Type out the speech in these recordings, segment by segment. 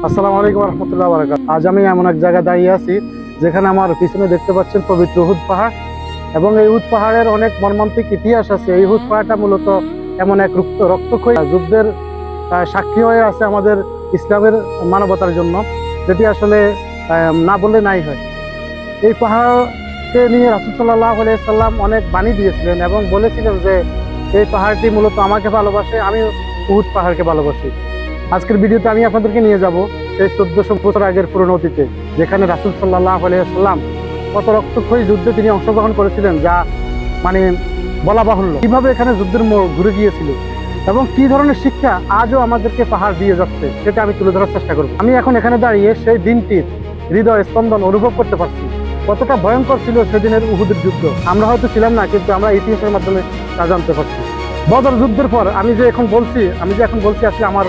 আসসালামু আলাইকুম রহমতুল্লাহ বারাকাত। আজ আমি এমন এক জায়গায় দাঁড়িয়ে আছি যেখানে আমার পিছনে দেখতে পাচ্ছেন পবিত্র উহুদ পাহাড়, এবং এই উহুদ পাহাড়ের অনেক মর্মান্তিক ইতিহাস আছে। এই উহুদ পাহাড়টা মূলত এমন এক রক্তক্ষয়ী যুদ্ধের সাক্ষী হয়ে আছে আমাদের ইসলামের মানবতার জন্য, যেটি আসলে না বললে নাই হয়। এই পাহাড়কে নিয়ে রাসূল সাল্লাল্লাহু আলাইহি সাল্লাম অনেক বাণী দিয়েছিলেন এবং বলেছিলেন যে এই পাহাড়টি মূলত আমাকে ভালোবাসে, আমি উহুদ পাহাড়কে ভালোবাসি। আজকের ভিডিওতে আমি আপনাদেরকে নিয়ে যাব সেই 1400 বছর আগের পুরনো অতীতে, যেখানে রাসূল সাল্লাল্লাহু আলাইহি সাল্লাম কত রক্তক্ষয়ী যুদ্ধে তিনি অংশগ্রহণ করেছিলেন, যা মানে বলা বাহুল্য। কিভাবে এখানে যুদ্ধের মোড় ঘুরে গিয়েছিল এবং কি ধরনের শিক্ষা আজও আমাদেরকে পাহাড় দিয়ে যাচ্ছে, সেটা আমি তুলে ধরার চেষ্টা করব। আমি এখন এখানে দাঁড়িয়ে সেই দিনটির হৃদয় স্পন্দন অনুভব করতে পারছি। কতটা ভয়ঙ্কর ছিল সেদিনের উহুদের যুদ্ধ। আমরা হয়তো ছিলাম না, কিন্তু আমরা ইতিহাসের মাধ্যমে তা জানতে পারছি। বদর যুদ্ধের পর আমি যে এখন বলছি আসলে আমার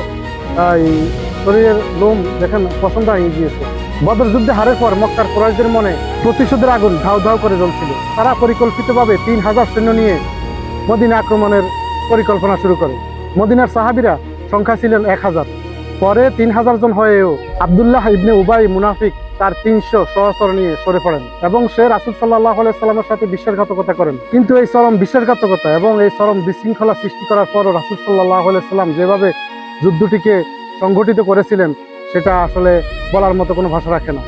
শরীরের লোম দেখেন পছন্দ হয়ে গিয়েছে। বদর যুদ্ধে হারের পর মক্কার কুরাইশদের মনে প্রতিশোধের আগুন ধাউ ধাউ করে জ্বলছিল। তারা পরিকল্পিতভাবে 3000 সৈন্য নিয়ে মদিনা আক্রমণের পরিকল্পনা শুরু করে। মদিনার সাহাবীরা সংখ্যা ছিলেন 1000, পরে 3000 জন হয়েও আব্দুল্লাহ ইবনে উবাই মুনাফিক তার 300 সহচর নিয়ে সরে পড়েন এবং সে রাসূল সাল্লাল্লাহু আলাইহি সাল্লামের সাথে বিশ্বাসঘাতকতা করেন। কিন্তু এই চরম বিশ্বাসঘাতকতা এবং এই চরম বিশৃঙ্খলা সৃষ্টি করার পরও রাসূল সাল্লাল্লাহু আলাইহি সাল্লাম যেভাবে যুদ্ধটিকে সংগঠিত করেছিলেন, সেটা আসলে বলার মতো কোনো ভাষা রাখে না।